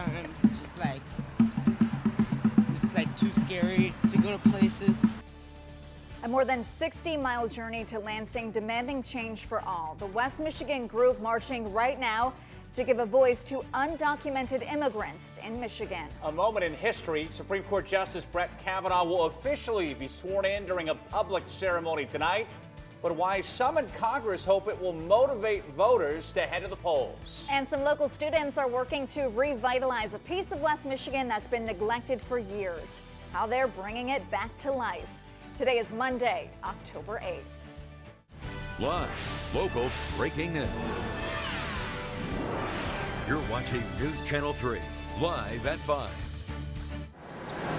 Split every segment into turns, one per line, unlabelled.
sometimes it's just like, it's like too scary to go to places.
A more than 60-mile journey to Lansing demanding change for all. The West Michigan group marching right now to give a voice to undocumented immigrants in Michigan.
A moment in history. Supreme Court Justice Brett Kavanaugh will officially be sworn in during a public ceremony tonight. But why some in Congress hope it will motivate voters to head to the polls.
And some local students are working to revitalize a piece of West Michigan that's been neglected for years. How they're bringing it back to life. Today is Monday, October 8th.
Live, local, breaking news. You're watching News Channel 3, live at 5.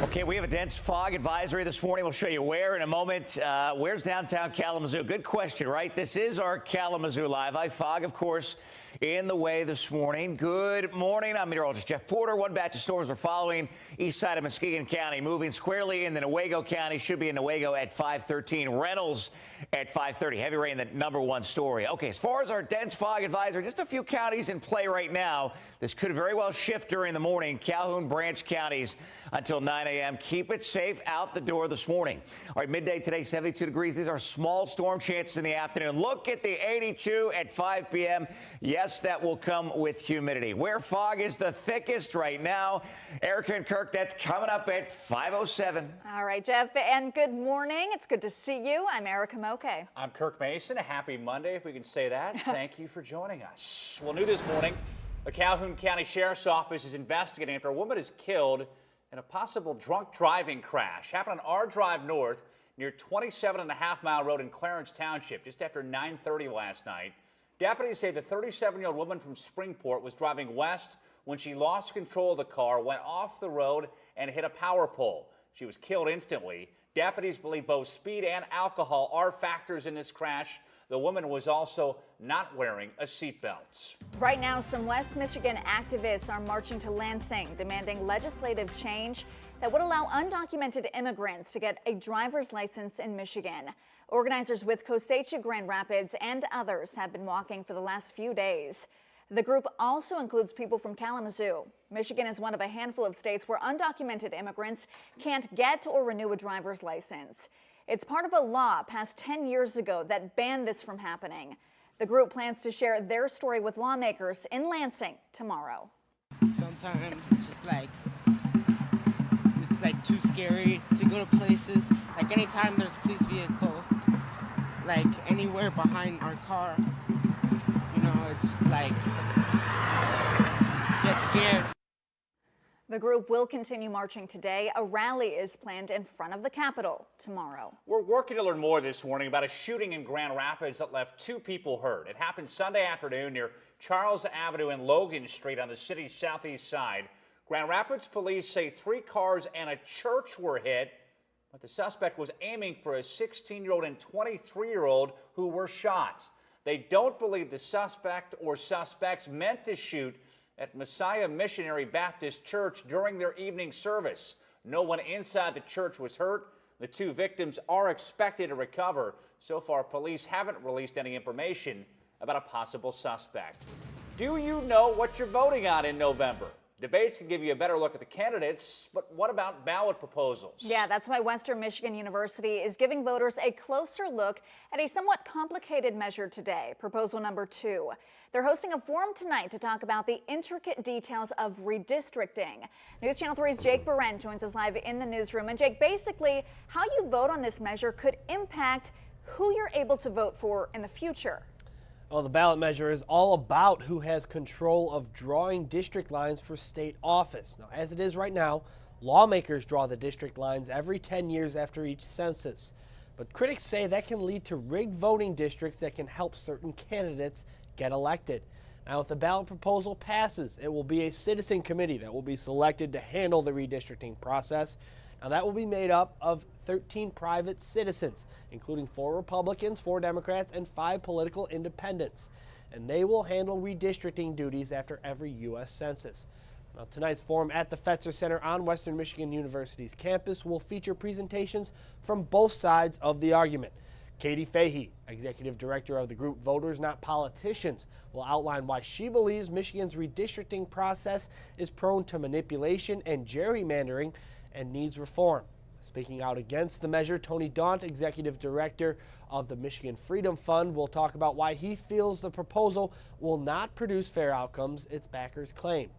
Okay, we have a dense fog advisory this morning. We'll show you where in a moment. Where's downtown Kalamazoo? Good question, right? This is our Kalamazoo Live. Fog, of course, in the way this morning. Good morning. I'm meteorologist Jeff Porter. One batch of storms are following east side of Muskegon County, moving squarely into Newaygo County. Should be in Newaygo at 5:13. Reynolds at 5:30. Heavy rain, the #1 story. Okay, as far as our dense fog advisory, just a few counties in play right now. This could very well shift during the morning. Calhoun, Branch counties until 9 a.m. Keep it safe out the door this morning. All right, midday today, 72 degrees. These are small storm chances in the afternoon. Look at the 82 at 5 p.m. Yes, that will come with humidity. Where fog is the thickest right now. Erica and Kirk, that's coming up at 5:07.
All right, Jeff, and good morning. It's good to see you. I'm Erica Moke.
I'm Kirk Mason. A happy Monday, if we can say that. Thank you for joining us. Well, new this morning, the Calhoun County Sheriff's Office is investigating after a woman is killed in a possible drunk driving crash. Happened on R Drive North near 27.5-mile road in Clarence Township just after 9:30 last night. Deputies say the 37-year-old woman from Springport was driving west when she lost control of the car, went off the road, and hit a power pole. She was killed instantly. Deputies believe both speed and alcohol are factors in this crash. The woman was also not wearing a seatbelt.
Right now, some West Michigan activists are marching to Lansing, demanding legislative change that would allow undocumented immigrants to get a driver's license in Michigan. Organizers with Cosecha Grand Rapids and others have been walking for the last few days. The group also includes people from Kalamazoo. Michigan is one of a handful of states where undocumented immigrants can't get or renew a driver's license. It's part of a law passed 10 years ago that banned this from happening. The group plans to share their story with lawmakers in Lansing tomorrow.
Sometimes it's just like, it's like too scary to go to places. Like anytime there's a police vehicle, like anywhere behind our car, you know, it's like, get scared.
The group will continue marching today. A rally is planned in front of the Capitol tomorrow.
We're working to learn more this morning about a shooting in Grand Rapids that left 2 people hurt. It happened Sunday afternoon near Charles Avenue and Logan Street on the city's southeast side. Grand Rapids police say 3 cars and a church were hit, but the suspect was aiming for a 16-year-old and 23-year-old who were shot. They don't believe the suspect or suspects meant to shoot at Messiah Missionary Baptist Church during their evening service. No one inside the church was hurt. The 2 victims are expected to recover. So far, police haven't released any information about a possible suspect. Do you know what you're voting on in November? Debates can give you a better look at the candidates, but what about ballot proposals?
Yeah, that's why Western Michigan University is giving voters a closer look at a somewhat complicated measure today, proposal number 2. They're hosting a forum tonight to talk about the intricate details of redistricting. News Channel 3's Jake Barrett joins us live in the newsroom. And Jake, basically, how you vote on this measure could impact who you're able to vote for in the future.
Well, the ballot measure is all about who has control of drawing district lines for state office. Now, as it is right now, lawmakers draw the district lines every 10 years after each census. But critics say that can lead to rigged voting districts that can help certain candidates get elected. Now, if the ballot proposal passes, it will be a citizen committee that will be selected to handle the redistricting process. Now, that will be made up of 13 private citizens, including 4 Republicans, 4 Democrats, and 5 political independents. And they will handle redistricting duties after every U.S. Census. Now, tonight's forum at the Fetzer Center on Western Michigan University's campus will feature presentations from both sides of the argument. Katie Fahey, executive director of the group Voters Not Politicians, will outline why she believes Michigan's redistricting process is prone to manipulation and gerrymandering and needs reform. Speaking out against the measure, Tony Daunt, executive director of the Michigan Freedom Fund, will talk about why he feels the proposal will not produce fair outcomes its backers claim.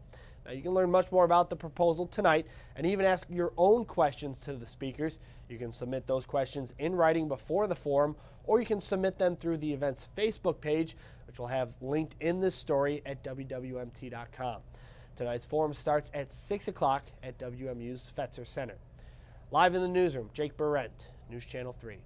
Now, you can learn much more about the proposal tonight and even ask your own questions to the speakers. You can submit those questions in writing before the forum, or you can submit them through the event's Facebook page, which we'll have linked in this story at WWMT.com. Tonight's forum starts at 6 o'clock at WMU's Fetzer Center. Live in the newsroom, Jake Barrett, News Channel 3.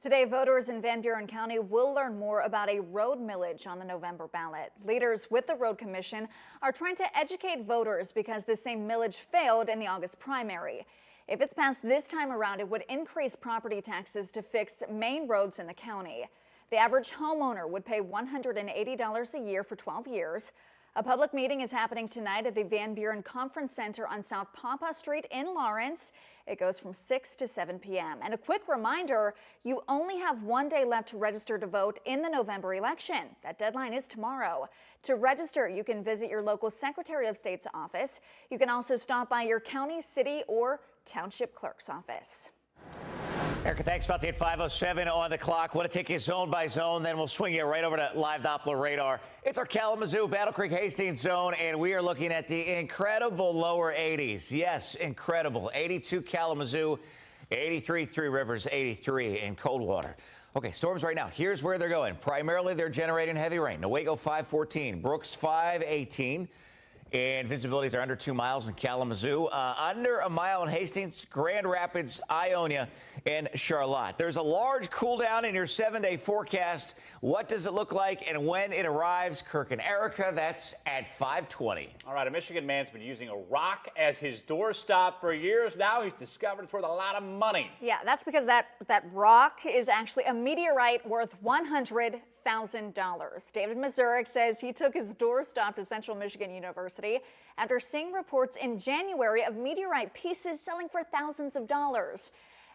Today, voters in Van Buren County will learn more about a road millage on the November ballot. Leaders with the Road Commission are trying to educate voters because the same millage failed in the August primary. If it's passed this time around, it would increase property taxes to fix main roads in the county. The average homeowner would pay $180 a year for 12 years. A public meeting is happening tonight at the Van Buren Conference Center on South Papa Street in Lawrence. It goes from 6 to 7 p.m. And a quick reminder, you only have 1 day left to register to vote in the November election. That deadline is tomorrow. To register, you can visit your local Secretary of State's office. You can also stop by your county, city, or township clerk's office.
Erica, thanks. About to hit 5:07 on the clock. Want to take you zone by zone, then we'll swing you right over to live Doppler radar. It's our Kalamazoo, Battle Creek, Hastings zone, and we are looking at the incredible lower 80s. Yes, incredible. 82 Kalamazoo, 83 Three Rivers, 83 in Coldwater. Okay, storms right now. Here's where they're going. Primarily, they're generating heavy rain. Newaygo 514, Brooks 518. And visibilities are under 2 miles in Kalamazoo, under a mile in Hastings, Grand Rapids, Ionia, and Charlotte. There's a large cool down in your 7-day forecast. What does it look like and when it arrives? Kirk and Erica, that's at 5:20.
All right, a Michigan man's been using a rock as his doorstop for years. Now he's discovered it's worth a lot of money.
Yeah, that's because that rock is actually a meteorite worth $100,000. David Mazurek says he took his doorstop to Central Michigan University after seeing reports in January of meteorite pieces selling for thousands of dollars.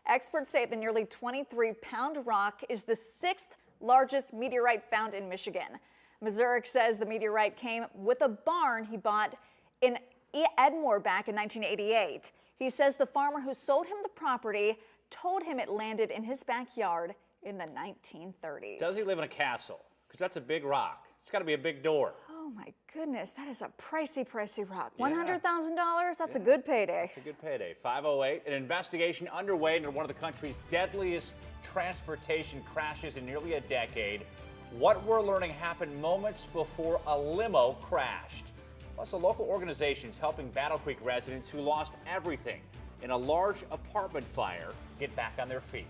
Experts say the nearly 23-pound rock is the 6th largest meteorite found in Michigan. Mazurek says the meteorite came with a barn he bought in Edmore back in 1988. He says the farmer who sold him the property told him it landed in his backyard in the 1930s.
Does he live in a castle? Because that's a big rock. It's got to be a big door.
Oh my goodness, that is a pricey rock. $100,000, that's a good payday.
It's a good payday. 5:08, an investigation underway into one of the country's deadliest transportation crashes in nearly a decade. What we're learning happened moments before a limo crashed. Plus, a local organization is helping Battle Creek residents who lost everything in a large apartment fire get back on their feet.